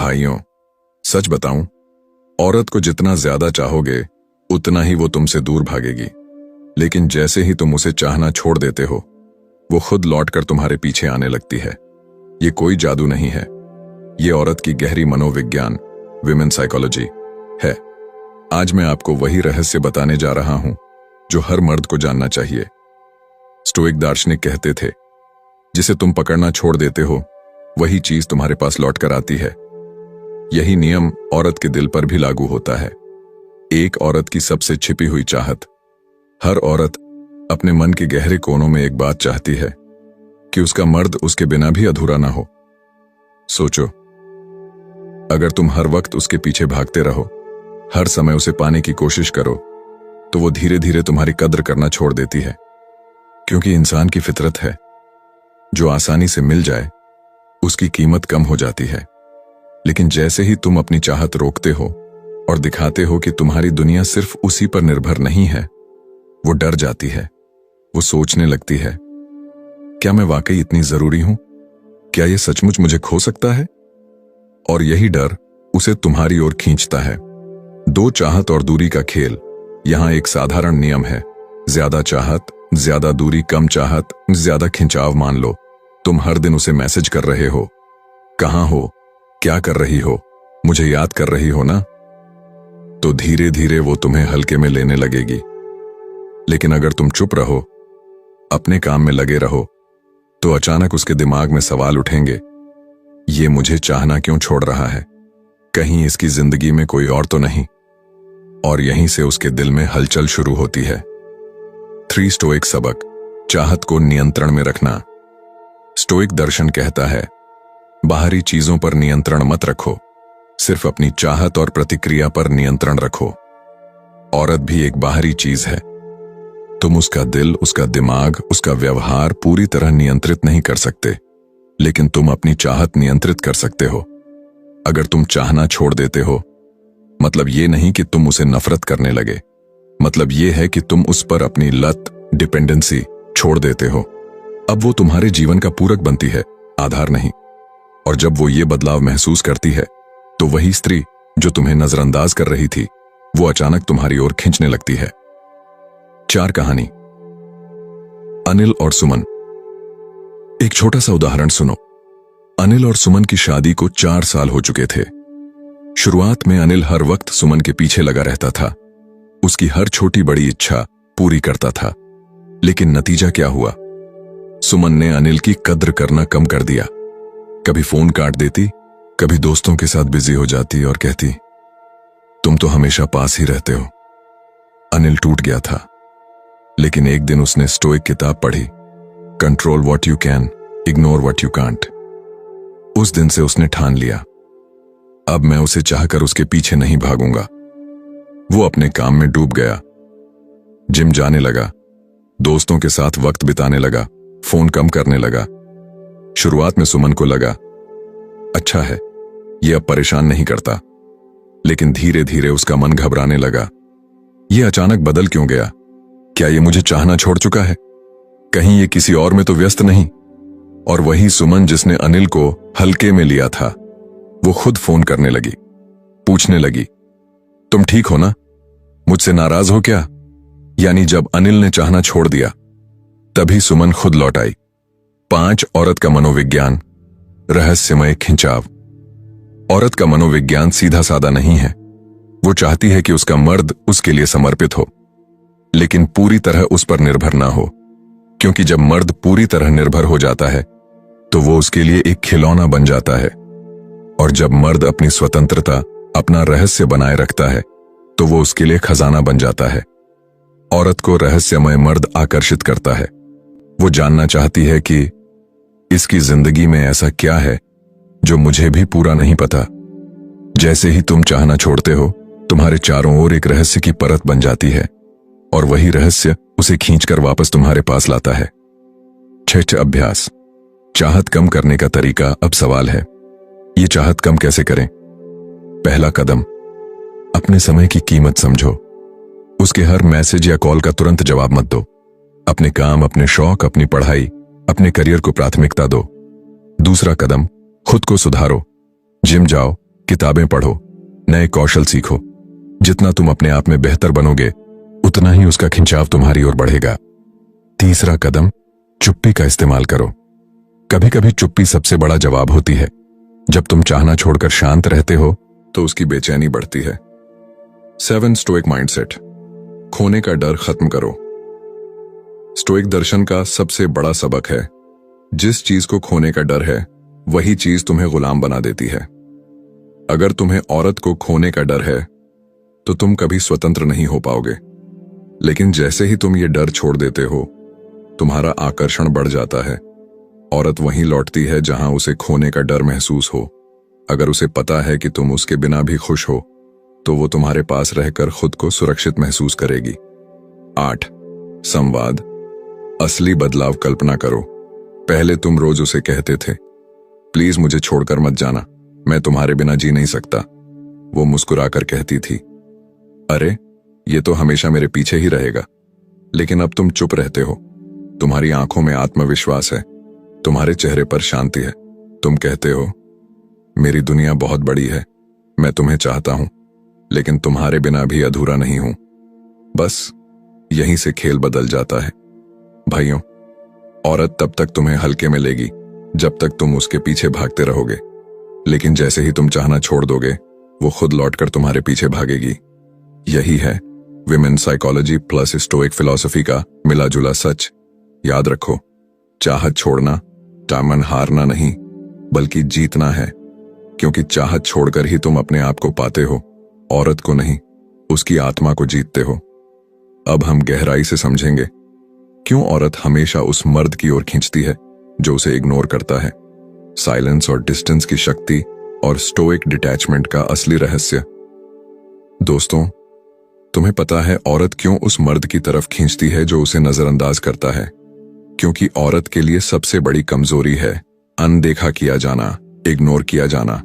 भाइयों, सच बताऊं, औरत को जितना ज्यादा चाहोगे उतना ही वो तुमसे दूर भागेगी। लेकिन जैसे ही तुम उसे चाहना छोड़ देते हो, वो खुद लौटकर तुम्हारे पीछे आने लगती है। ये कोई जादू नहीं है, ये औरत की गहरी मनोविज्ञान, विमेन साइकोलॉजी है। आज मैं आपको वही रहस्य बताने जा रहा हूं जो हर मर्द को जानना चाहिए। स्टोइक दार्शनिक कहते थे, जिसे तुम पकड़ना छोड़ देते हो वही चीज तुम्हारे पास लौटकर आती है। यही नियम औरत के दिल पर भी लागू होता है। एक औरत की सबसे छिपी हुई चाहत। हर औरत अपने मन के गहरे कोनों में एक बात चाहती है कि उसका मर्द उसके बिना भी अधूरा ना हो। सोचो, अगर तुम हर वक्त उसके पीछे भागते रहो, हर समय उसे पाने की कोशिश करो, तो वो धीरे धीरे तुम्हारी कद्र करना छोड़ देती है। क्योंकि इंसान की फितरत है, जो आसानी से मिल जाए उसकी कीमत कम हो जाती है। लेकिन जैसे ही तुम अपनी चाहत रोकते हो और दिखाते हो कि तुम्हारी दुनिया सिर्फ उसी पर निर्भर नहीं है, वो डर जाती है। वो सोचने लगती है, क्या मैं वाकई इतनी जरूरी हूं? क्या ये सचमुच मुझे खो सकता है? और यही डर उसे तुम्हारी ओर खींचता है। दो चाहत और दूरी का खेल। यहां एक साधारण नियम है, ज्यादा चाहत, ज्यादा दूरी, कम चाहत, ज्यादा खिंचाव। मान लो तुम हर दिन उसे मैसेज कर रहे हो, कहां हो, क्या कर रही हो, मुझे याद कर रही हो ना? तो धीरे धीरे वो तुम्हें हल्के में लेने लगेगी। लेकिन अगर तुम चुप रहो, अपने काम में लगे रहो, तो अचानक उसके दिमाग में सवाल उठेंगे, ये मुझे चाहना क्यों छोड़ रहा है? कहीं इसकी जिंदगी में कोई और तो नहीं? और यहीं से उसके दिल में हलचल शुरू होती है। 3 स्टोइक सबक। चाहत को नियंत्रण में रखना। स्टोइक दर्शन कहता है, बाहरी चीजों पर नियंत्रण मत रखो, सिर्फ अपनी चाहत और प्रतिक्रिया पर नियंत्रण रखो। औरत भी एक बाहरी चीज है। तुम उसका दिल, उसका दिमाग, उसका व्यवहार पूरी तरह नियंत्रित नहीं कर सकते, लेकिन तुम अपनी चाहत नियंत्रित कर सकते हो। अगर तुम चाहना छोड़ देते हो, मतलब ये नहीं कि तुम उसे नफरत करने लगे, मतलब ये है कि तुम उस पर अपनी लत, डिपेंडेंसी छोड़ देते हो। अब वो तुम्हारे जीवन का पूरक बनती है, आधार नहीं। और जब वो ये बदलाव महसूस करती है, तो वही स्त्री जो तुम्हें नजरअंदाज कर रही थी, वो अचानक तुम्हारी ओर खींचने लगती है। 4 कहानी। अनिल और सुमन। एक छोटा सा उदाहरण सुनो। अनिल और सुमन की शादी को 4 साल हो चुके थे। शुरुआत में अनिल हर वक्त सुमन के पीछे लगा रहता था, उसकी हर छोटी बड़ी इच्छा पूरी करता था। लेकिन नतीजा क्या हुआ? सुमन ने अनिल की कद्र करना कम कर दिया। कभी फोन काट देती, कभी दोस्तों के साथ बिजी हो जाती और कहती, तुम तो हमेशा पास ही रहते हो। अनिल टूट गया था। लेकिन एक दिन उसने स्टोइक किताब पढ़ी, control what you can, ignore what you can't. उस दिन से उसने ठान लिया, अब मैं उसे चाहकर उसके पीछे नहीं भागूंगा। वो अपने काम में डूब गया, जिम जाने लगा, दोस्तों के साथ वक्त बिताने लगा, फोन कम करने लगा। शुरुआत में सुमन को लगा, अच्छा है, ये अब परेशान नहीं करता। लेकिन धीरे धीरे उसका मन घबराने लगा। ये अचानक बदल क्यों गया? क्या ये मुझे चाहना छोड़ चुका है? कहीं ये किसी और में तो व्यस्त नहीं? और वही सुमन जिसने अनिल को हल्के में लिया था, वो खुद फोन करने लगी, पूछने लगी, तुम ठीक हो ना? मुझसे नाराज हो क्या? यानी जब अनिल ने चाहना छोड़ दिया, तभी सुमन खुद लौट आई। 5 औरत का मनोविज्ञान, रहस्यमय खिंचाव। औरत का मनोविज्ञान सीधा साधा नहीं है। वो चाहती है कि उसका मर्द उसके लिए समर्पित हो, लेकिन पूरी तरह उस पर निर्भर ना हो। क्योंकि जब मर्द पूरी तरह निर्भर हो जाता है, तो वो उसके लिए एक खिलौना बन जाता है। और जब मर्द अपनी स्वतंत्रता, अपना रहस्य बनाए रखता है, तो वो उसके लिए खजाना बन जाता है। औरत को रहस्यमय मर्द आकर्षित करता है। वो जानना चाहती है कि इसकी जिंदगी में ऐसा क्या है जो मुझे भी पूरा नहीं पता। जैसे ही तुम चाहना छोड़ते हो, तुम्हारे चारों ओर एक रहस्य की परत बन जाती है, और वही रहस्य उसे खींचकर वापस तुम्हारे पास लाता है। 6 अभ्यास। चाहत कम करने का तरीका। अब सवाल है, ये चाहत कम कैसे करें? पहला कदम, अपने समय की कीमत समझो। उसके हर मैसेज या कॉल का तुरंत जवाब मत दो। अपने काम, अपने शौक, अपनी पढ़ाई, अपने करियर को प्राथमिकता दो। दूसरा कदम, खुद को सुधारो। जिम जाओ, किताबें पढ़ो, नए कौशल सीखो। जितना तुम अपने आप में बेहतर बनोगे, उतना ही उसका खिंचाव तुम्हारी ओर बढ़ेगा। तीसरा कदम, चुप्पी का इस्तेमाल करो। कभी कभी चुप्पी सबसे बड़ा जवाब होती है। जब तुम चाहना छोड़कर शांत रहते हो तो उसकी बेचैनी बढ़ती है। 7 स्टोइक माइंडसेट, खोने का डर खत्म करो। स्टोइक दर्शन का सबसे बड़ा सबक है, जिस चीज को खोने का डर है वही चीज तुम्हें गुलाम बना देती है। अगर तुम्हें औरत को खोने का डर है तो तुम कभी स्वतंत्र नहीं हो पाओगे। लेकिन जैसे ही तुम ये डर छोड़ देते हो, तुम्हारा आकर्षण बढ़ जाता है। औरत वहीं लौटती है जहां उसे खोने का डर महसूस हो। अगर उसे पता है कि तुम उसके बिना भी खुश हो, तो वो तुम्हारे पास रहकर खुद को सुरक्षित महसूस करेगी। 8 संवाद, असली बदलाव कल्पना करो। पहले तुम रोज उसे कहते थे, प्लीज मुझे छोड़कर मत जाना, मैं तुम्हारे बिना जी नहीं सकता। वो मुस्कुराकर कहती थी, अरे ये तो हमेशा मेरे पीछे ही रहेगा। लेकिन अब तुम चुप रहते हो। तुम्हारी आंखों में आत्मविश्वास है, तुम्हारे चेहरे पर शांति है। तुम कहते हो, मेरी दुनिया बहुत बड़ी है, मैं तुम्हें चाहता हूं, लेकिन तुम्हारे बिना भी अधूरा नहीं हूं। बस यहीं से खेल बदल जाता है। भाइयों, औरत तब तक तुम्हें हल्के में लेगी जब तक तुम उसके पीछे भागते रहोगे। लेकिन जैसे ही तुम चाहना छोड़ दोगे, वो खुद लौटकर तुम्हारे पीछे भागेगी। यही है women psychology plus stoic philosophy का मिला जुला सच। याद रखो, चाहत छोड़ना दामन हारना नहीं, बल्कि जीतना है। क्योंकि चाहत छोड़कर ही तुम अपने आप को पाते हो, औरत को नहीं, उसकी आत्मा को जीतते हो। अब हम गहराई से समझेंगे क्यों औरत हमेशा उस मर्द की ओर खींचती है जो उसे इग्नोर करता है। साइलेंस और डिस्टेंस की शक्ति और स्टोइक डिटैचमेंट का असली रहस्य। दोस्तों, तुम्हें पता है औरत क्यों उस मर्द की तरफ खींचती है जो उसे नजरअंदाज करता है? क्योंकि औरत के लिए सबसे बड़ी कमजोरी है अनदेखा किया जाना, इग्नोर किया जाना।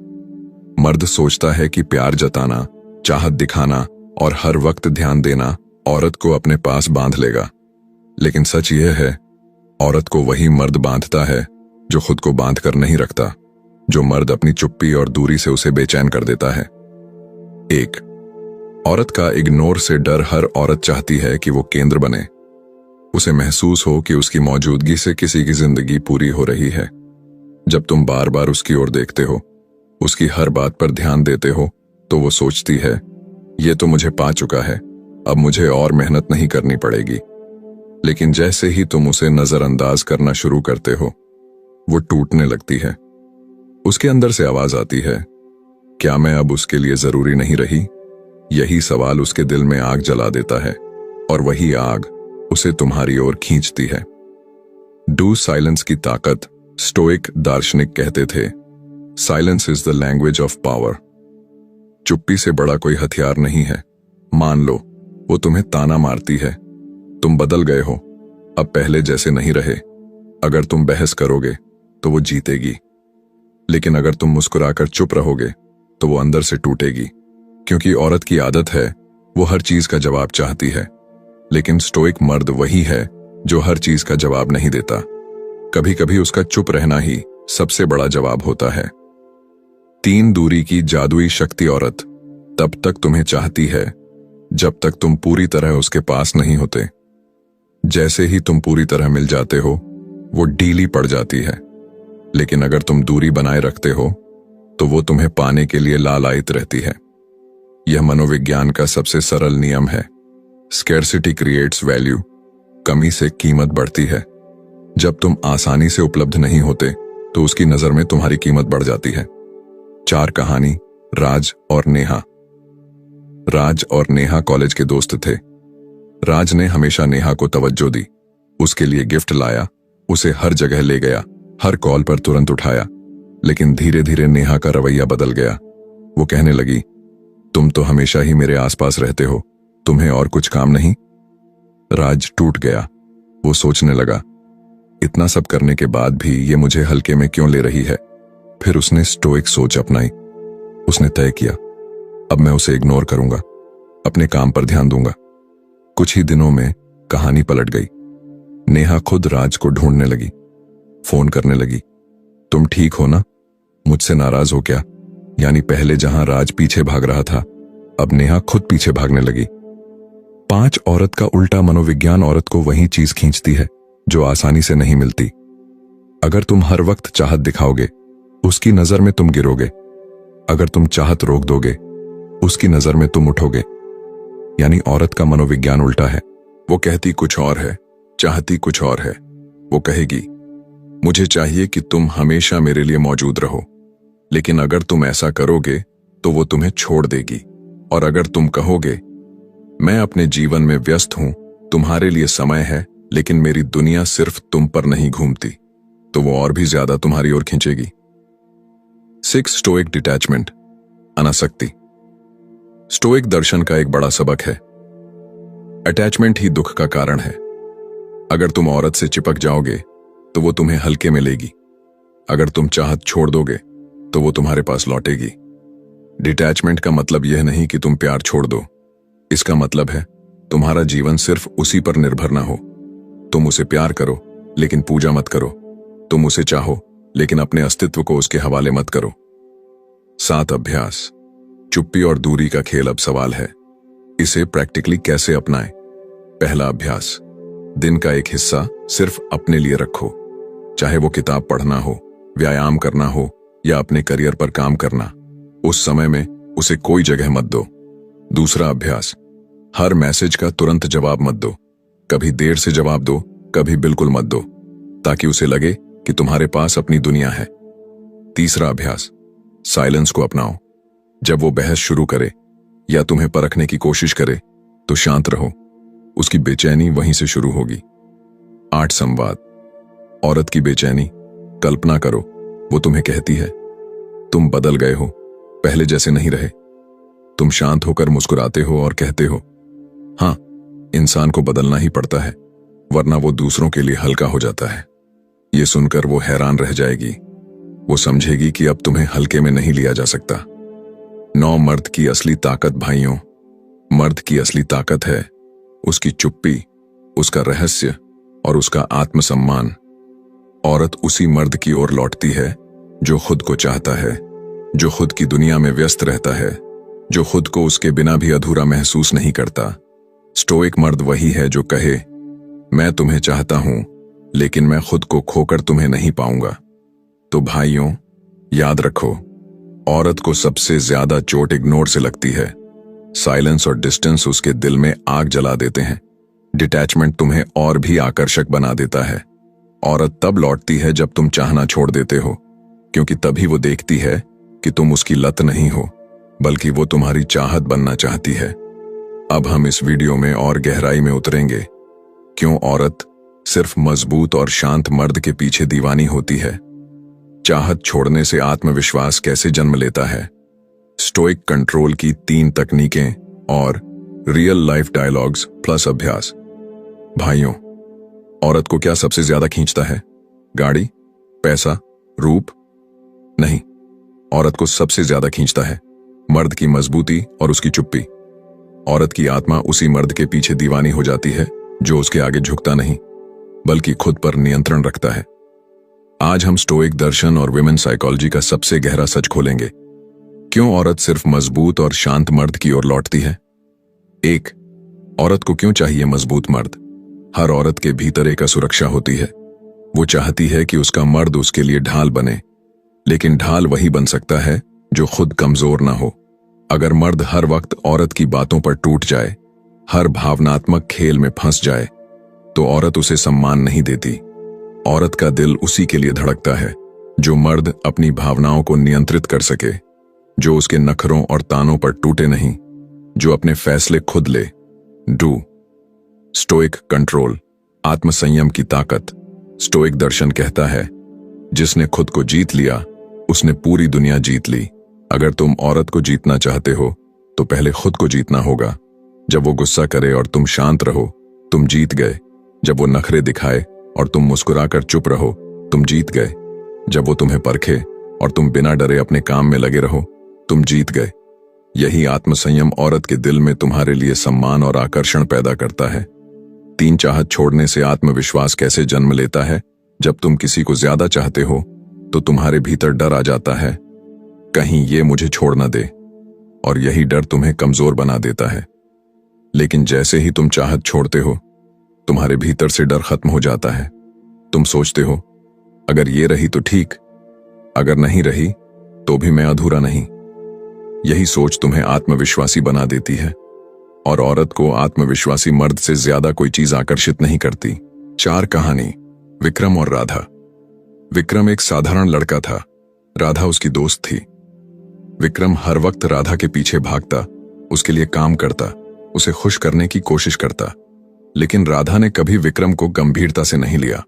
मर्द सोचता है कि प्यार जताना, चाहत दिखाना और हर वक्त ध्यान देना औरत को अपने पास बांध लेगा। लेकिन सच यह है, औरत को वही मर्द बांधता है जो खुद को बांध कर नहीं रखता, जो मर्द अपनी चुप्पी और दूरी से उसे बेचैन कर देता है। 1 औरत का इग्नोर से डर। हर औरत चाहती है कि वो केंद्र बने, उसे महसूस हो कि उसकी मौजूदगी से किसी की जिंदगी पूरी हो रही है। जब तुम बार बार उसकी ओर देखते हो, उसकी हर बात पर ध्यान देते हो, तो वो सोचती है, ये तो मुझे पा चुका है, अब मुझे और मेहनत नहीं करनी पड़ेगी। लेकिन जैसे ही तुम उसे नजरअंदाज करना शुरू करते हो, वो टूटने लगती है। उसके अंदर से आवाज आती है, क्या मैं अब उसके लिए जरूरी नहीं रही? यही सवाल उसके दिल में आग जला देता है, और वही आग उसे तुम्हारी ओर खींचती है। डू साइलेंस की ताकत। स्टोइक दार्शनिक कहते थे, silence is the language of power. चुप्पी से बड़ा कोई हथियार नहीं है। मान लो वो तुम्हें ताना मारती है, तुम बदल गए हो, अब पहले जैसे नहीं रहे। अगर तुम बहस करोगे तो वो जीतेगी, लेकिन अगर तुम मुस्कुराकर चुप रहोगे तो वो अंदर से टूटेगी। क्योंकि औरत की आदत है, वो हर चीज का जवाब चाहती है। लेकिन स्टोइक मर्द वही है जो हर चीज का जवाब नहीं देता। कभी कभी उसका चुप रहना ही सबसे बड़ा जवाब होता है। 3 दूरी की जादुई शक्ति। औरत तब तक तुम्हें चाहती है जब तक तुम पूरी तरह उसके पास नहीं होते। जैसे ही तुम पूरी तरह मिल जाते हो, वो ढीली पड़ जाती है। लेकिन अगर तुम दूरी बनाए रखते हो, तो वो तुम्हें पाने के लिए लालायित रहती है। यह मनोविज्ञान का सबसे सरल नियम है, स्कैर्सिटी क्रिएट्स वैल्यू। कमी से कीमत बढ़ती है। जब तुम आसानी से उपलब्ध नहीं होते, तो उसकी नजर में तुम्हारी कीमत बढ़ जाती है। 4 कहानी, राज और नेहा। राज और नेहा कॉलेज के दोस्त थे। राज ने हमेशा नेहा को तवज्जो दी, उसके लिए गिफ्ट लाया, उसे हर जगह ले गया, हर कॉल पर तुरंत उठाया। लेकिन धीरे धीरे नेहा का रवैया बदल गया। वो कहने लगी, तुम तो हमेशा ही मेरे आसपास रहते हो, तुम्हें और कुछ काम नहीं? राज टूट गया। वो सोचने लगा, इतना सब करने के बाद भी ये मुझे हल्के में क्यों ले रही है? फिर उसने स्टोइक सोच अपनाई। उसने तय किया, अब मैं उसे इग्नोर करूंगा, अपने काम पर ध्यान दूंगा। कुछ ही दिनों में कहानी पलट गई। नेहा खुद राज को ढूंढने लगी, फोन करने लगी, तुम ठीक हो ना? मुझसे नाराज हो क्या? यानी पहले जहां राज पीछे भाग रहा था, अब नेहा खुद पीछे भागने लगी। 5 औरत का उल्टा मनोविज्ञान औरत को वही चीज खींचती है जो आसानी से नहीं मिलती। अगर तुम हर वक्त चाहत दिखाओगे, उसकी नजर में तुम गिरोगे। अगर तुम चाहत रोक दोगे, उसकी नजर में तुम उठोगे। यानी औरत का मनोविज्ञान उल्टा है। वो कहती कुछ और है, चाहती कुछ और है। वो कहेगी, मुझे चाहिए कि तुम हमेशा मेरे लिए मौजूद रहो, लेकिन अगर तुम ऐसा करोगे तो वो तुम्हें छोड़ देगी। और अगर तुम कहोगे, मैं अपने जीवन में व्यस्त हूं, तुम्हारे लिए समय है, लेकिन मेरी दुनिया सिर्फ तुम पर नहीं घूमती, तो वो और भी ज्यादा तुम्हारी ओर खींचेगी। 6 स्टोइक डिटैचमेंट, अनासक्ति। स्टोइक दर्शन का एक बड़ा सबक है, अटैचमेंट ही दुख का कारण है। अगर तुम औरत से चिपक जाओगे तो वो तुम्हें हल्के में लेगी। अगर तुम चाहत छोड़ दोगे तो वो तुम्हारे पास लौटेगी। डिटैचमेंट का मतलब यह नहीं कि तुम प्यार छोड़ दो। इसका मतलब है तुम्हारा जीवन सिर्फ उसी पर निर्भर ना हो। तुम उसे प्यार करो, लेकिन पूजा मत करो। तुम उसे चाहो, लेकिन अपने अस्तित्व को उसके हवाले मत करो। 7 अभ्यास। चुप्पी और दूरी का खेल अब सवाल है, इसे प्रैक्टिकली कैसे अपनाएं। पहला अभ्यास, दिन का एक हिस्सा सिर्फ अपने लिए रखो। चाहे वो किताब पढ़ना हो, व्यायाम करना हो या अपने करियर पर काम करना, उस समय में उसे कोई जगह मत दो। दूसरा अभ्यास, हर मैसेज का तुरंत जवाब मत दो। कभी देर से जवाब दो, कभी बिल्कुल मत दो, ताकि उसे लगे कि तुम्हारे पास अपनी दुनिया है। तीसरा अभ्यास, साइलेंस को अपनाओ। जब वो बहस शुरू करे या तुम्हें परखने की कोशिश करे तो शांत रहो, उसकी बेचैनी वहीं से शुरू होगी। 8 संवाद। औरत की बेचैनी, कल्पना करो वो तुम्हें कहती है, तुम बदल गए हो, पहले जैसे नहीं रहे। तुम शांत होकर मुस्कुराते हो और कहते हो, हाँ, इंसान को बदलना ही पड़ता है, वरना वो दूसरों के लिए हल्का हो जाता है। ये सुनकर वो हैरान रह जाएगी। वो समझेगी कि अब तुम्हें हल्के में नहीं लिया जा सकता। 9 मर्द की असली ताकत। भाइयों, मर्द की असली ताकत है उसकी चुप्पी, उसका रहस्य और उसका आत्मसम्मान। औरत उसी मर्द की ओर लौटती है जो खुद को चाहता है, जो खुद की दुनिया में व्यस्त रहता है, जो खुद को उसके बिना भी अधूरा महसूस नहीं करता। स्टोइक मर्द वही है जो कहे, मैं तुम्हें चाहता हूं, लेकिन मैं खुद को खोकर तुम्हें नहीं पाऊंगा। तो भाइयों, याद रखो, औरत को सबसे ज्यादा चोट इग्नोर से लगती है। साइलेंस और डिस्टेंस उसके दिल में आग जला देते हैं। डिटैचमेंट तुम्हें और भी आकर्षक बना देता है। औरत तब लौटती है जब तुम चाहना छोड़ देते हो, क्योंकि तभी वो देखती है कि तुम उसकी लत नहीं हो, बल्कि वो तुम्हारी चाहत बनना चाहती है। अब हम इस वीडियो में और गहराई में उतरेंगे, क्यों औरत सिर्फ मजबूत और शांत मर्द के पीछे दीवानी होती है। चाहत छोड़ने से आत्मविश्वास कैसे जन्म लेता है, स्टोइक कंट्रोल की 3 तकनीकें और रियल लाइफ डायलॉग्स प्लस अभ्यास। भाइयों, औरत को क्या सबसे ज्यादा खींचता है? गाड़ी, पैसा, रूप? नहीं, औरत को सबसे ज्यादा खींचता है मर्द की मजबूती और उसकी चुप्पी। औरत की आत्मा उसी मर्द के पीछे दीवानी हो जाती है जो उसके आगे झुकता नहीं, बल्कि खुद पर नियंत्रण रखता है। आज हम स्टोइक दर्शन और विमेन साइकोलॉजी का सबसे गहरा सच खोलेंगे, क्यों औरत सिर्फ मजबूत और शांत मर्द की ओर लौटती है। 1, औरत को क्यों चाहिए मजबूत मर्द? हर औरत के भीतर एक असुरक्षा होती है। वो चाहती है कि उसका मर्द उसके लिए ढाल बने, लेकिन ढाल वही बन सकता है जो खुद कमजोर ना हो। अगर मर्द हर वक्त औरत की बातों पर टूट जाए, हर भावनात्मक खेल में फंस जाए, तो औरत उसे सम्मान नहीं देती। औरत का दिल उसी के लिए धड़कता है जो मर्द अपनी भावनाओं को नियंत्रित कर सके, जो उसके नखरों और तानों पर टूटे नहीं, जो अपने फैसले खुद ले। डू स्टोइक कंट्रोल, आत्मसंयम की ताकत। स्टोइक दर्शन कहता है, जिसने खुद को जीत लिया उसने पूरी दुनिया जीत ली। अगर तुम औरत को जीतना चाहते हो तो पहले खुद को जीतना होगा। जब वो गुस्सा करे और तुम शांत रहो, तुम जीत गए। जब वो नखरे दिखाए और तुम मुस्कुराकर चुप रहो, तुम जीत गए। जब वो तुम्हें परखे और तुम बिना डरे अपने काम में लगे रहो, तुम जीत गए। यही आत्मसंयम औरत के दिल में तुम्हारे लिए सम्मान और आकर्षण पैदा करता है। 3 चाहत छोड़ने से आत्मविश्वास कैसे जन्म लेता है? जब तुम किसी को ज्यादा चाहते हो तो तुम्हारे भीतर डर आ जाता है, कहीं ये मुझे छोड़ न दे, और यही डर तुम्हें कमजोर बना देता है। लेकिन जैसे ही तुम चाहत छोड़ते हो, तुम्हारे भीतर से डर खत्म हो जाता है। तुम सोचते हो, अगर ये रही तो ठीक, अगर नहीं रही तो भी मैं अधूरा नहीं। यही सोच तुम्हें आत्मविश्वासी बना देती है, और औरत को आत्मविश्वासी मर्द से ज्यादा कोई चीज आकर्षित नहीं करती। 4 कहानी, विक्रम और राधा। विक्रम एक साधारण लड़का था, राधा उसकी दोस्त थी। विक्रम हर वक्त राधा के पीछे भागता, उसके लिए काम करता, उसे खुश करने की कोशिश करता, लेकिन राधा ने कभी विक्रम को गंभीरता से नहीं लिया।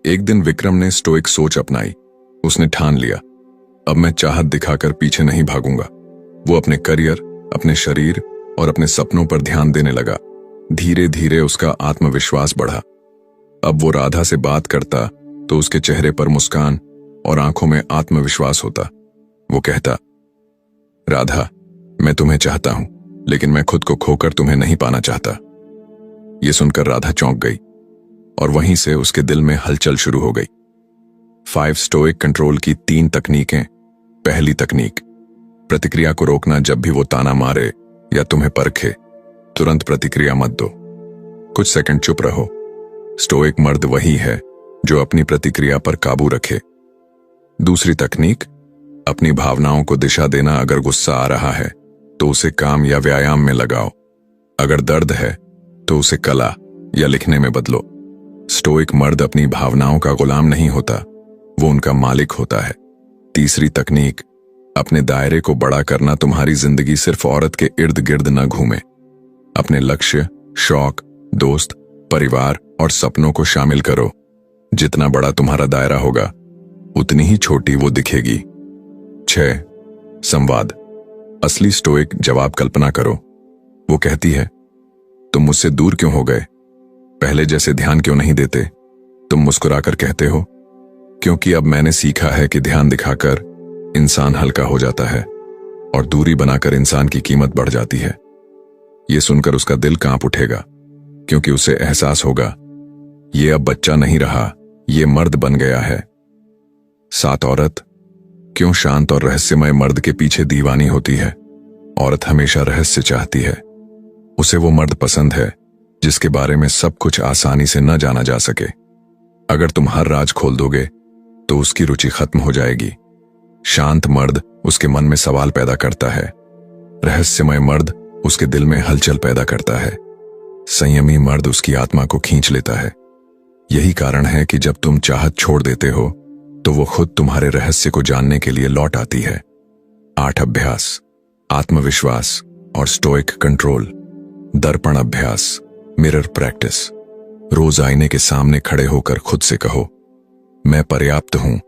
एक दिन विक्रम ने स्टोइक सोच अपनाई। उसने ठान लिया, अब मैं चाहत दिखाकर पीछे नहीं भागूंगा। वो अपने करियर, अपने शरीर और अपने सपनों पर ध्यान देने लगा। धीरे धीरे उसका आत्मविश्वास बढ़ा। अब वो राधा से बात करता तो उसके चेहरे पर मुस्कान और आंखों में आत्मविश्वास होता। वो कहता, राधा, मैं तुम्हें चाहता हूं, लेकिन मैं खुद को खोकर तुम्हें नहीं पाना चाहता। ये सुनकर राधा चौंक गई, और वहीं से उसके दिल में हलचल शुरू हो गई। 5 स्टोइक कंट्रोल की 3 तकनीकें। पहली तकनीक, प्रतिक्रिया को रोकना। जब भी वो ताना मारे या तुम्हें परखे, तुरंत प्रतिक्रिया मत दो। कुछ सेकंड चुप रहो। स्टोइक मर्द वही है जो अपनी प्रतिक्रिया पर काबू रखे। दूसरी तकनीक, अपनी भावनाओं को दिशा देना। अगर गुस्सा आ रहा है तो उसे काम या व्यायाम में लगाओ। अगर दर्द है तो उसे कला या लिखने में बदलो। स्टोइक मर्द अपनी भावनाओं का गुलाम नहीं होता, वो उनका मालिक होता है। तीसरी तकनीक, अपने दायरे को बड़ा करना। तुम्हारी जिंदगी सिर्फ औरत के इर्द गिर्द न घूमे। अपने लक्ष्य, शौक, दोस्त, परिवार और सपनों को शामिल करो। जितना बड़ा तुम्हारा दायरा होगा, उतनी ही छोटी वो दिखेगी। 6 संवाद। असली स्टोइक जवाब कल्पना करो। वो कहती है, तुम मुझसे दूर क्यों हो गए? पहले जैसे ध्यान क्यों नहीं देते? तुम मुस्कुराकर कहते हो, क्योंकि अब मैंने सीखा है कि ध्यान दिखाकर इंसान हल्का हो जाता है और दूरी बनाकर इंसान की कीमत बढ़ जाती है। ये सुनकर उसका दिल कांप उठेगा, क्योंकि उसे एहसास होगा, ये अब बच्चा नहीं रहा, ये मर्द बन गया है। 7 औरत क्यों शांत और रहस्यमय मर्द के पीछे दीवानी होती है? औरत हमेशा रहस्य चाहती है। उसे वो मर्द पसंद है जिसके बारे में सब कुछ आसानी से न जाना जा सके। अगर तुम हर राज खोल दोगे तो उसकी रुचि खत्म हो जाएगी। शांत मर्द उसके मन में सवाल पैदा करता है, रहस्यमय मर्द उसके दिल में हलचल पैदा करता है, संयमी मर्द उसकी आत्मा को खींच लेता है। यही कारण है कि जब तुम चाहत छोड़ देते हो तो वो खुद तुम्हारे रहस्य को जानने के लिए लौट आती है। 8 अभ्यास, आत्मविश्वास और स्टोइक कंट्रोल। दर्पण अभ्यास, मिरर प्रैक्टिस। रोज आईने के सामने खड़े होकर खुद से कहो, मैं पर्याप्त हूं,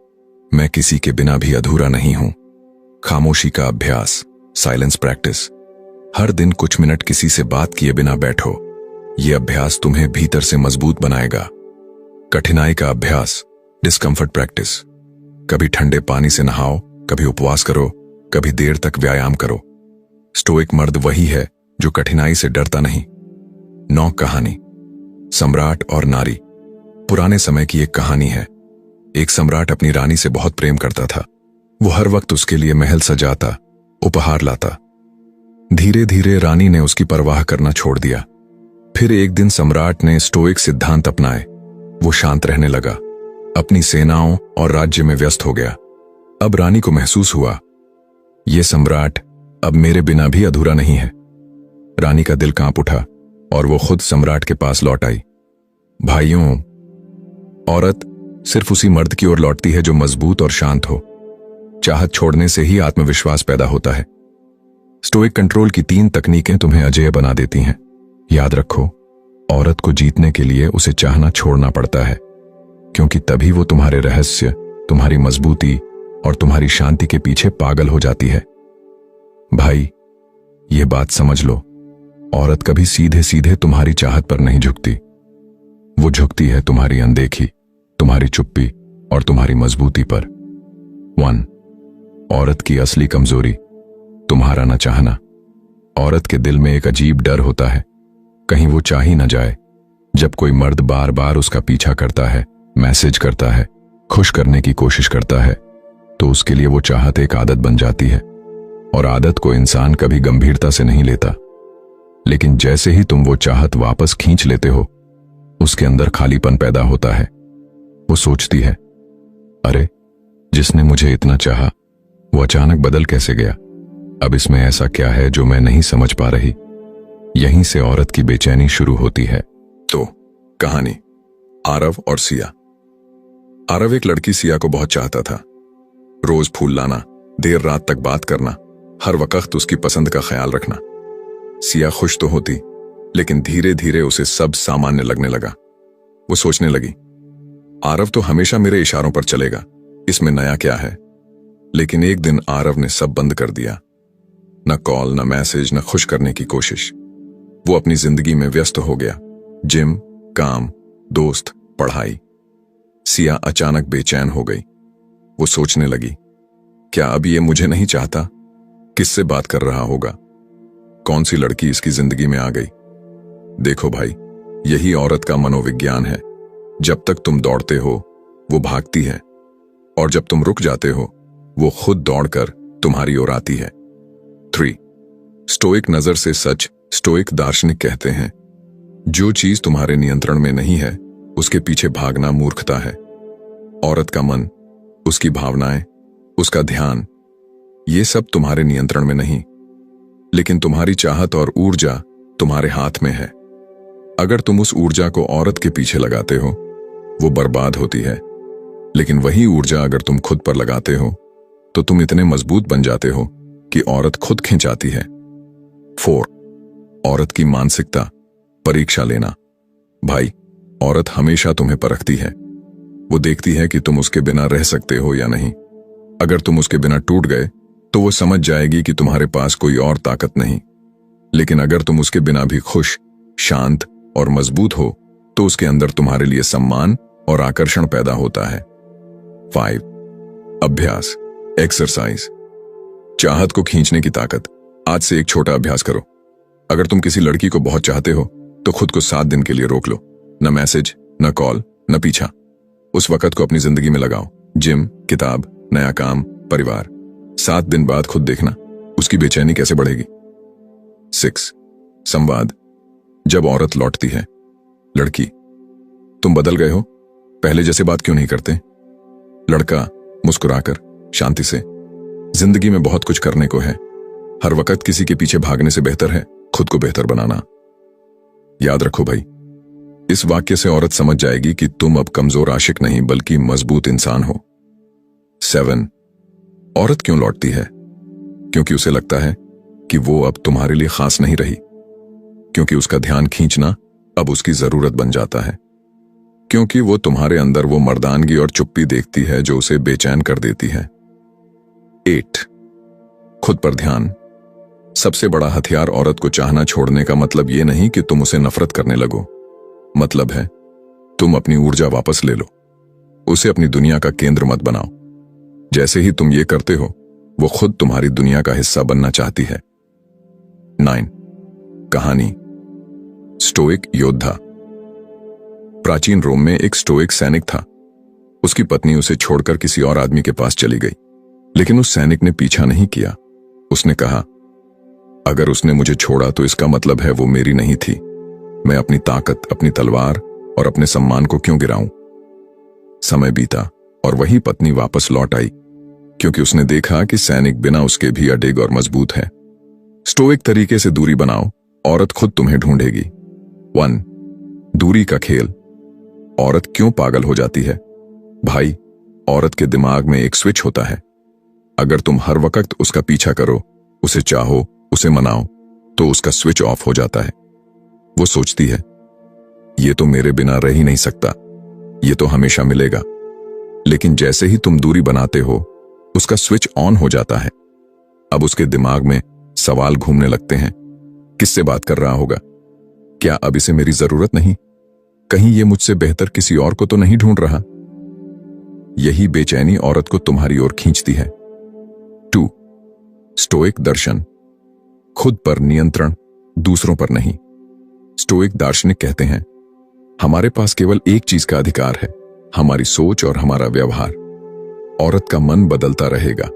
मैं किसी के बिना भी अधूरा नहीं हूं। खामोशी का अभ्यास, साइलेंस प्रैक्टिस। हर दिन कुछ मिनट किसी से बात किए बिना बैठो। यह अभ्यास तुम्हें भीतर से मजबूत बनाएगा। कठिनाई का अभ्यास, डिस्कंफर्ट प्रैक्टिस। कभी ठंडे पानी से नहाओ, कभी उपवास करो, कभी देर तक व्यायाम करो। स्टोइक मर्द वही है जो कठिनाई से डरता नहीं। 9 कहानी, सम्राट और नारी। पुराने समय की एक कहानी है। एक सम्राट अपनी रानी से बहुत प्रेम करता था। वो हर वक्त उसके लिए महल सजाता, उपहार लाता। धीरे धीरे रानी ने उसकी परवाह करना छोड़ दिया। फिर एक दिन सम्राट ने स्टोइक सिद्धांत अपनाए। वो शांत रहने लगा, अपनी सेनाओं और राज्य में व्यस्त हो गया। अब रानी को महसूस हुआ, ये सम्राट अब मेरे बिना भी अधूरा नहीं है। रानी का दिल कांप उठा और वो खुद सम्राट के पास लौट आई। भाइयों, औरत सिर्फ उसी मर्द की ओर लौटती है जो मजबूत और शांत हो। चाहत छोड़ने से ही आत्मविश्वास पैदा होता है। स्टोइक कंट्रोल की 3 तकनीकें तुम्हें अजेय बना देती हैं। याद रखो, औरत को जीतने के लिए उसे चाहना छोड़ना पड़ता है, क्योंकि तभी वो तुम्हारे रहस्य, तुम्हारी मजबूती और तुम्हारी शांति के पीछे पागल हो जाती है। भाई, ये बात समझ लो, औरत कभी सीधे सीधे तुम्हारी चाहत पर नहीं झुकती। वो झुकती है तुम्हारी अनदेखी, तुम्हारी चुप्पी और तुम्हारी मजबूती पर। 1 औरत की असली कमजोरी, तुम्हारा न चाहना। औरत के दिल में एक अजीब डर होता है, कहीं वो चाह ही न जाए। जब कोई मर्द बार बार उसका पीछा करता है, मैसेज करता है, खुश करने की कोशिश करता है, तो तो उसके लिए वो चाहत एक आदत बन जाती है, और आदत को इंसान कभी गंभीरता से नहीं लेता। लेकिन जैसे ही तुम वो चाहत वापस खींच लेते हो, उसके अंदर खालीपन पैदा होता है। वो सोचती है, अरे जिसने मुझे इतना चाहा वो अचानक बदल कैसे गया? अब इसमें ऐसा क्या है जो मैं नहीं समझ पा रही? यहीं से औरत की बेचैनी शुरू होती है। तो कहानी आरव और सिया। आरव एक लड़की सिया को बहुत चाहता था। रोज फूल लाना, देर रात तक बात करना, हर वक्त उसकी पसंद का ख्याल रखना। सिया खुश तो होती, लेकिन धीरे धीरे उसे सब सामान्य लगने लगा। वो सोचने लगी, आरव तो हमेशा मेरे इशारों पर चलेगा, इसमें नया क्या है? लेकिन एक दिन आरव ने सब बंद कर दिया। न कॉल, न मैसेज, न खुश करने की कोशिश। वो अपनी जिंदगी में व्यस्त हो गया। जिम, काम, दोस्त, पढ़ाई। सिया अचानक बेचैन हो गई। वो सोचने लगी, क्या अब ये मुझे नहीं चाहता? किससे बात कर रहा होगा? कौन सी लड़की इसकी जिंदगी में आ गई? देखो भाई, यही औरत का मनोविज्ञान है। जब तक तुम दौड़ते हो वो भागती है, और जब तुम रुक जाते हो वो खुद दौड़कर तुम्हारी ओर आती है। 3. स्टोइक नजर से सच। स्टोइक दार्शनिक कहते हैं, जो चीज तुम्हारे नियंत्रण में नहीं है उसके पीछे भागना मूर्खता है। औरत का मन, उसकी भावनाएं, उसका ध्यान, ये सब तुम्हारे नियंत्रण में नहीं, लेकिन तुम्हारी चाहत और ऊर्जा तुम्हारे हाथ में है। अगर तुम उस ऊर्जा को औरत के पीछे लगाते हो वो बर्बाद होती है, लेकिन वही ऊर्जा अगर तुम खुद पर लगाते हो तो तुम इतने मजबूत बन जाते हो कि औरत खुद खिंचाती है। 4. औरत की मानसिकता। परीक्षा लेना। भाई, औरत हमेशा तुम्हें परखती है। वो देखती है कि तुम उसके बिना रह सकते हो या नहीं। अगर तुम उसके बिना टूट गए तो वो समझ जाएगी कि तुम्हारे पास कोई और ताकत नहीं। लेकिन अगर तुम उसके बिना भी खुश, शांत और मजबूत हो तो उसके अंदर तुम्हारे लिए सम्मान और आकर्षण पैदा होता है। 5. अभ्यास, एक्सरसाइज। चाहत को खींचने की ताकत। आज से एक छोटा अभ्यास करो। अगर तुम किसी लड़की को बहुत चाहते हो तो खुद को 7 दिन के लिए रोक लो। न मैसेज, न कॉल, न पीछा। उस वक्त को अपनी जिंदगी में लगाओ। जिम, किताब, नया काम, परिवार। 7 दिन बाद खुद देखना उसकी बेचैनी कैसे बढ़ेगी। 6. संवाद। जब औरत लौटती है, लड़की, तुम बदल गए हो, पहले जैसे बात क्यों नहीं करते? लड़का मुस्कुराकर, शांति से, जिंदगी में बहुत कुछ करने को है। हर वक्त किसी के पीछे भागने से बेहतर है खुद को बेहतर बनाना। याद रखो भाई, इस वाक्य से औरत समझ जाएगी कि तुम अब कमजोर आशिक नहीं बल्कि मजबूत इंसान हो। 7. औरत क्यों लौटती है? क्योंकि उसे लगता है कि वो अब तुम्हारे लिए खास नहीं रही, क्योंकि उसका ध्यान खींचना अब उसकी जरूरत बन जाता है, क्योंकि वो तुम्हारे अंदर वो मर्दानगी और चुप्पी देखती है जो उसे बेचैन कर देती है। 8. खुद पर ध्यान। सबसे बड़ा हथियार औरत को चाहना छोड़ने का मतलब ये नहीं कि तुम उसे नफरत करने लगो। मतलब है तुम अपनी ऊर्जा वापस ले लो। उसे अपनी दुनिया का केंद्र मत बनाओ। जैसे ही तुम ये करते हो वो खुद तुम्हारी दुनिया का हिस्सा बनना चाहती है। 9. कहानी। स्टोइक योद्धा। प्राचीन रोम में एक स्टोइक सैनिक था। उसकी पत्नी उसे छोड़कर किसी और आदमी के पास चली गई, लेकिन उस सैनिक ने पीछा नहीं किया। उसने कहा, अगर उसने मुझे छोड़ा तो इसका मतलब है वो मेरी नहीं थी। मैं अपनी ताकत, अपनी तलवार और अपने सम्मान को क्यों गिराऊं? समय बीता और वही पत्नी वापस लौट आई, क्योंकि उसने देखा कि सैनिक बिना उसके भी अडिग और मजबूत है। स्टोइक तरीके से दूरी बनाओ, औरत खुद तुम्हें ढूंढेगी। 1. दूरी का खेल। औरत क्यों पागल हो जाती है? भाई, औरत के दिमाग में एक स्विच होता है। अगर तुम हर वक्त उसका पीछा करो, उसे चाहो, उसे मनाओ, तो उसका स्विच ऑफ हो जाता है। वो सोचती है, ये तो मेरे बिना रह ही नहीं सकता, ये तो हमेशा मिलेगा। लेकिन जैसे ही तुम दूरी बनाते हो उसका स्विच ऑन हो जाता है। अब उसके दिमाग में सवाल घूमने लगते हैं, किससे बात कर रहा होगा? क्या अब इसे मेरी जरूरत नहीं? कहीं ये मुझसे बेहतर किसी और को तो नहीं ढूंढ रहा? यही बेचैनी औरत को तुम्हारी ओर खींचती है। 2. स्टोइक दर्शन। खुद पर नियंत्रण, दूसरों पर नहीं। स्टोइक दार्शनिक कहते हैं, हमारे पास केवल एक चीज का अधिकार है, हमारी सोच और हमारा व्यवहार। औरत का मन बदलता रहेगा,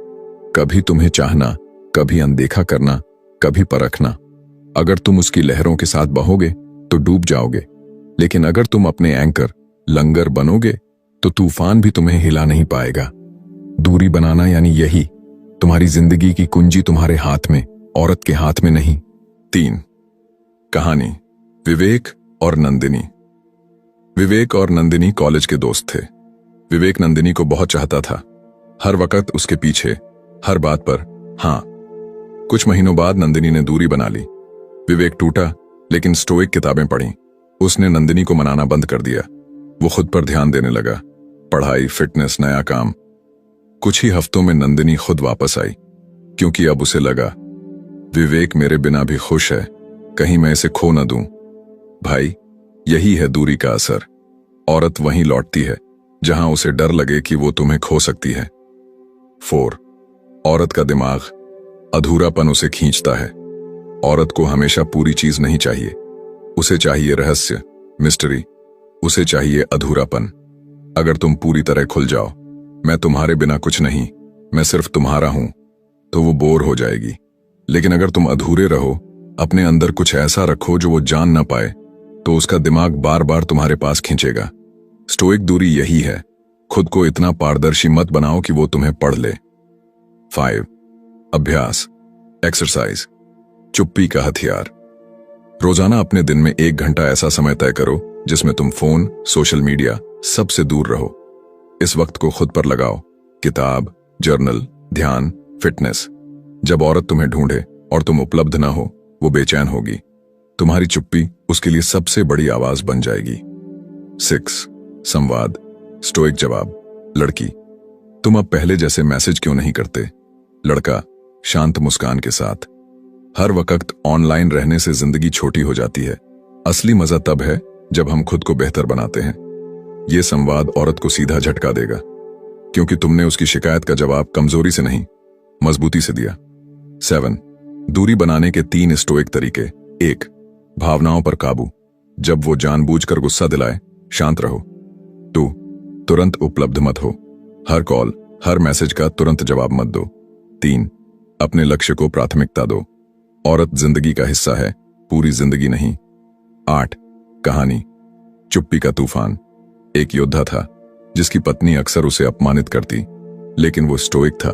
कभी तुम्हें चाहना, कभी अनदेखा करना, कभी परखना। अगर तुम उसकी लहरों के साथ बहोगे तो डूब जाओगे, लेकिन अगर तुम अपने एंकर लंगर बनोगे तो तूफान भी तुम्हें हिला नहीं पाएगा। दूरी बनाना यानी यही, तुम्हारी जिंदगी की कुंजी तुम्हारे हाथ में, औरत के हाथ में नहीं। 3 कहानी, विवेक और नंदिनी। विवेक और नंदिनी कॉलेज के दोस्त थे। विवेक नंदिनी को बहुत चाहता था, हर वक्त उसके पीछे, हर बात पर हाँ। कुछ महीनों बाद नंदिनी ने दूरी बना ली। विवेक टूटा, लेकिन स्टोइक किताबें पढ़ी। उसने नंदिनी को मनाना बंद कर दिया। वो खुद पर ध्यान देने लगा, पढ़ाई, फिटनेस, नया काम। कुछ ही हफ्तों में नंदिनी खुद वापस आई, क्योंकि अब उसे लगा विवेक मेरे बिना भी खुश है, कहीं मैं इसे खो न दूं। भाई, यही है दूरी का असर। औरत वहीं लौटती है जहां उसे डर लगे कि वो तुम्हें खो सकती है। 4 औरत का दिमाग, अधूरापन उसे खींचता है। औरत को हमेशा पूरी चीज नहीं चाहिए, उसे चाहिए रहस्य, मिस्ट्री, उसे चाहिए अधूरापन। अगर तुम पूरी तरह खुल जाओ, मैं तुम्हारे बिना कुछ नहीं, मैं सिर्फ तुम्हारा हूं, तो वो बोर हो जाएगी। लेकिन अगर तुम अधूरे रहो, अपने अंदर कुछ ऐसा रखो जो वो जान ना पाए, तो उसका दिमाग बार बार तुम्हारे पास खींचेगा। स्टोइक दूरी यही है, खुद को इतना पारदर्शी मत बनाओ कि वो तुम्हें पढ़ ले। 5 अभ्यास, एक्सरसाइज, चुप्पी का हथियार। रोजाना अपने दिन में 1 घंटा ऐसा समय तय करो जिसमें तुम फोन, सोशल मीडिया सबसे दूर रहो। इस वक्त को खुद पर लगाओ, किताब, जर्नल, ध्यान, फिटनेस। जब औरत तुम्हें ढूंढे और तुम उपलब्ध ना हो, वो बेचैन होगी। तुम्हारी चुप्पी उसके लिए सबसे बड़ी आवाज बन जाएगी। 6 संवाद, स्टोइक जवाब। लड़की, तुम अब पहले जैसे मैसेज क्यों नहीं करते? लड़का, शांत मुस्कान के साथ। हर वक्त ऑनलाइन रहने से जिंदगी छोटी हो जाती है। असली मजा तब है जब हम खुद को बेहतर बनाते हैं। यह संवाद औरत को सीधा झटका देगा, क्योंकि तुमने उसकी शिकायत का जवाब कमजोरी से नहीं, मजबूती से दिया। 7 दूरी बनाने के 3 स्टोइक तरीके। 1 भावनाओं पर काबू। जब वो जानबूझकर गुस्सा दिलाए, शांत रहो। 2 तुरंत उपलब्ध मत हो, हर कॉल, हर मैसेज का तुरंत जवाब मत दो। 3 अपने लक्ष्य को प्राथमिकता दो। औरत जिंदगी का हिस्सा है, पूरी जिंदगी नहीं। 8 कहानी, चुप्पी का तूफान। एक योद्धा था जिसकी पत्नी अक्सर उसे अपमानित करती, लेकिन वो स्टोइक था।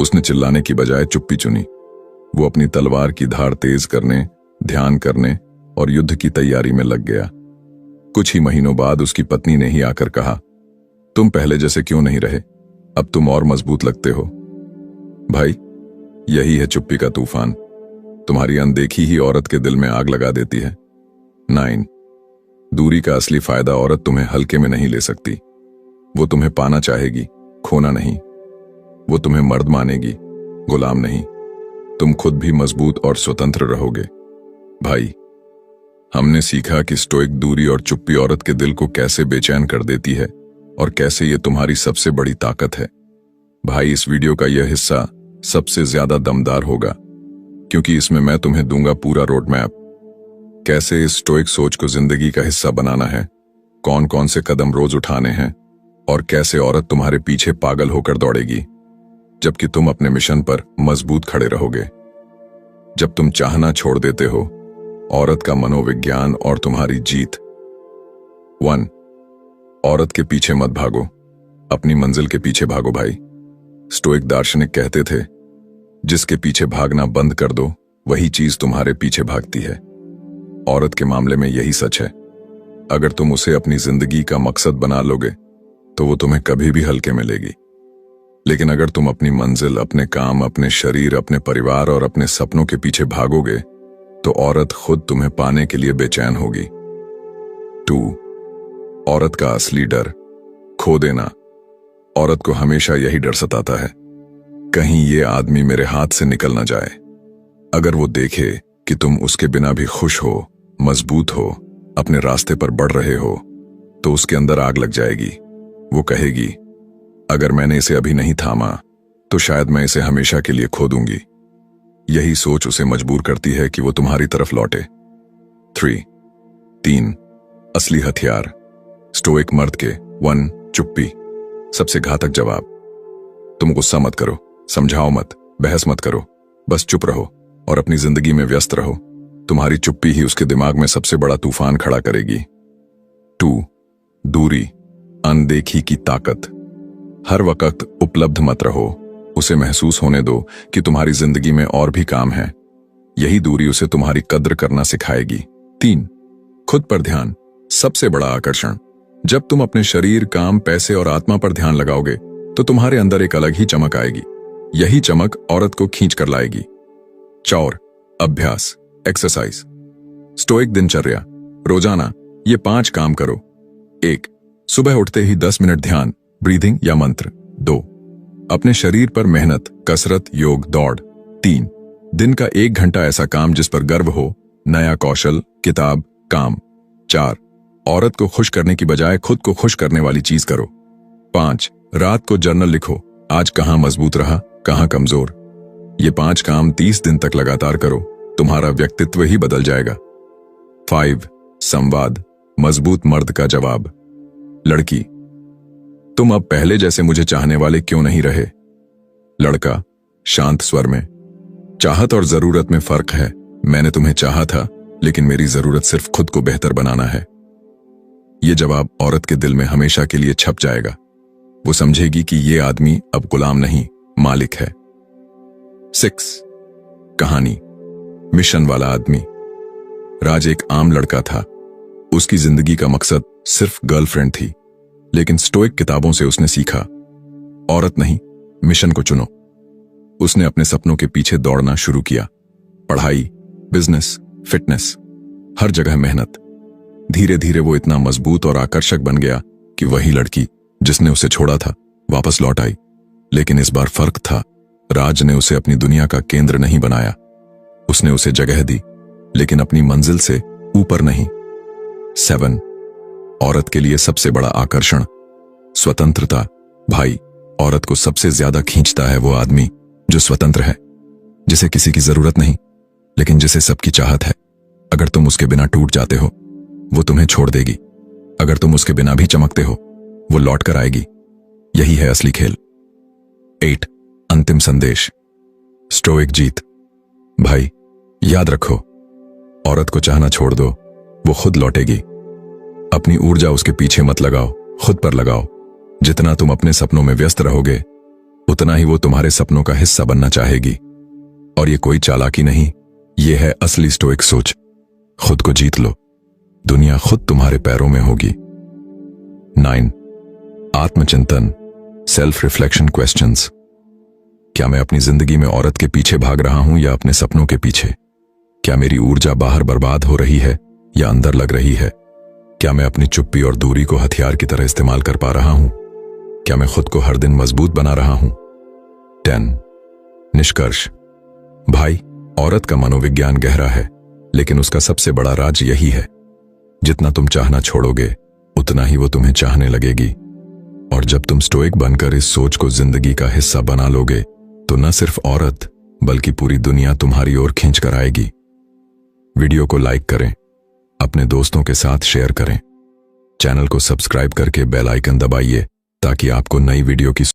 उसने चिल्लाने की बजाय चुप्पी चुनी। वो अपनी तलवार की धार तेज करने, ध्यान करने और युद्ध की तैयारी में लग गया। कुछ ही महीनों बाद उसकी पत्नी ने ही आकर कहा, तुम पहले जैसे क्यों नहीं रहे? अब तुम और मजबूत लगते हो। भाई, यही है चुप्पी का तूफान। तुम्हारी अनदेखी ही औरत के दिल में आग लगा देती है। 9 दूरी का असली फायदा, औरत तुम्हें हल्के में नहीं ले सकती। वो तुम्हें पाना चाहेगी, खोना नहीं। वो तुम्हें मर्द मानेगी, गुलाम नहीं। तुम खुद भी मजबूत और स्वतंत्र रहोगे। भाई, हमने सीखा कि स्टोइक दूरी और चुप्पी औरत के दिल को कैसे बेचैन कर देती है और कैसे ये तुम्हारी सबसे बड़ी ताकत है। भाई, इस वीडियो का यह हिस्सा सबसे ज्यादा दमदार होगा, क्योंकि इसमें मैं तुम्हें दूंगा पूरा रोड मैप। कैसे इस स्टोइक सोच को जिंदगी का हिस्सा बनाना है, कौन कौन से कदम रोज उठाने हैं, और कैसे औरत तुम्हारे पीछे पागल होकर दौड़ेगी, जबकि तुम अपने मिशन पर मजबूत खड़े रहोगे। जब तुम चाहना छोड़ देते हो, औरत का मनोविज्ञान और तुम्हारी जीत। 1 औरत के पीछे मत भागो, अपनी मंजिल के पीछे भागो। भाई, स्टोइक दार्शनिक कहते थे, जिसके पीछे भागना बंद कर दो, वही चीज तुम्हारे पीछे भागती है। औरत के मामले में यही सच है। अगर तुम उसे अपनी जिंदगी का मकसद बना लोगे, तो वो तुम्हें कभी भी हल्के में लेगी। लेकिन अगर तुम अपनी मंजिल, अपने काम, अपने शरीर, अपने परिवार और अपने सपनों के पीछे भागोगे, तो औरत खुद तुम्हें पाने के लिए बेचैन होगी। 2 औरत का असली डर, खो देना। औरत को हमेशा यही डर सताता है, कहीं ये आदमी मेरे हाथ से निकल ना जाए। अगर वो देखे कि तुम उसके बिना भी खुश हो, मजबूत हो, अपने रास्ते पर बढ़ रहे हो, तो उसके अंदर आग लग जाएगी। वो कहेगी, अगर मैंने इसे अभी नहीं थामा, तो शायद मैं इसे हमेशा के लिए खो दूंगी। यही सोच उसे मजबूर करती है कि वो तुम्हारी तरफ लौटे। 3 असली हथियार, स्टोइक मर्द के 1 चुप्पी, सबसे घातक जवाब। तुम गुस्सा मत करो, समझाओ मत, बहस मत करो, बस चुप रहो और अपनी जिंदगी में व्यस्त रहो। तुम्हारी चुप्पी ही उसके दिमाग में सबसे बड़ा तूफान खड़ा करेगी। 2. दूरी, अनदेखी की ताकत। हर वक्त उपलब्ध मत रहो, उसे महसूस होने दो कि तुम्हारी जिंदगी में और भी काम है। यही दूरी उसे तुम्हारी कद्र करना सिखाएगी। 3. खुद पर ध्यान, सबसे बड़ा आकर्षण। जब तुम अपने शरीर, काम, पैसे और आत्मा पर ध्यान लगाओगे तो तुम्हारे अंदर एक अलग ही चमक आएगी। यही चमक औरत को खींच कर लाएगी। 4. अभ्यास, एक्सरसाइज। स्टोइक दिनचर्या, रोजाना ये 5 काम करो। 1. सुबह उठते ही 10 मिनट ध्यान, ब्रीदिंग या मंत्र। 2. अपने शरीर पर मेहनत, कसरत, योग, दौड़। 3. दिन का 1 घंटा ऐसा काम जिस पर गर्व हो, नया कौशल, किताब, काम। 4. औरत को खुश करने की बजाय खुद को खुश करने वाली चीज करो। 5. रात को जर्नल लिखो, आज कहां मजबूत रहा, कहां कमजोर। ये 5 काम 30 दिन तक लगातार करो, तुम्हारा व्यक्तित्व ही बदल जाएगा। 5. संवाद, मजबूत मर्द का जवाब। लड़की, तुम अब पहले जैसे मुझे चाहने वाले क्यों नहीं रहे? लड़का, शांत स्वर में, चाहत और जरूरत में फर्क है। मैंने तुम्हें चाहा था, लेकिन मेरी जरूरत सिर्फ खुद को बेहतर बनाना है। यह जवाब औरत के दिल में हमेशा के लिए छप जाएगा। वो समझेगी कि ये आदमी अब गुलाम नहीं, मालिक है। 6. कहानी, मिशन वाला आदमी। राज एक आम लड़का था। उसकी जिंदगी का मकसद सिर्फ गर्लफ्रेंड थी, लेकिन स्टोइक किताबों से उसने सीखा, औरत नहीं, मिशन को चुनो। उसने अपने सपनों के पीछे दौड़ना शुरू किया। पढ़ाई, बिजनेस, फिटनेस, हर जगह मेहनत। धीरे धीरे वो इतना मजबूत और आकर्षक बन गया कि वही लड़की जिसने उसे छोड़ा था वापस लौट आई। लेकिन इस बार फर्क था, राज ने उसे अपनी दुनिया का केंद्र नहीं बनाया। उसने उसे जगह दी, लेकिन अपनी मंजिल से ऊपर नहीं। 7. औरत के लिए सबसे बड़ा आकर्षण, स्वतंत्रता। भाई, औरत को सबसे ज्यादा खींचता है वो आदमी जो स्वतंत्र है, जिसे किसी की जरूरत नहीं, लेकिन जिसे सबकी चाहत है। अगर तुम उसके बिना टूट जाते हो, वो तुम्हें छोड़ देगी। अगर तुम उसके बिना भी चमकते हो, वो लौट कर आएगी। यही है असली खेल। 8. अंतिम संदेश, स्टोइक जीत। भाई, याद रखो, औरत को चाहना छोड़ दो, वो खुद लौटेगी। अपनी ऊर्जा उसके पीछे मत लगाओ, खुद पर लगाओ। जितना तुम अपने सपनों में व्यस्त रहोगे, उतना ही वो तुम्हारे सपनों का हिस्सा बनना चाहेगी। और ये कोई चालाकी नहीं, ये है असली स्टोइक सोच। खुद को जीत लो, दुनिया खुद तुम्हारे पैरों में होगी। 9. आत्मचिंतन, सेल्फ रिफ्लेक्शन क्वेश्चंस। क्या मैं अपनी जिंदगी में औरत के पीछे भाग रहा हूं या अपने सपनों के पीछे? क्या मेरी ऊर्जा बाहर बर्बाद हो रही है या अंदर लग रही है? क्या मैं अपनी चुप्पी और दूरी को हथियार की तरह इस्तेमाल कर पा रहा हूं? क्या मैं खुद को हर दिन मजबूत बना रहा हूं? 10. निष्कर्ष, भाई, औरत का मनोविज्ञान गहरा है, लेकिन उसका सबसे बड़ा राज यही है, जितना तुम चाहना छोड़ोगे, उतना ही वो तुम्हें चाहने लगेगी। और जब तुम स्टोइक बनकर इस सोच को जिंदगी का हिस्सा बना लोगे, तो न सिर्फ औरत बल्कि पूरी दुनिया तुम्हारी ओर खींच कर आएगी। वीडियो को लाइक करें, अपने दोस्तों के साथ शेयर करें, चैनल को सब्सक्राइब करके बेल आइकन दबाइए ताकि आपको नई वीडियो की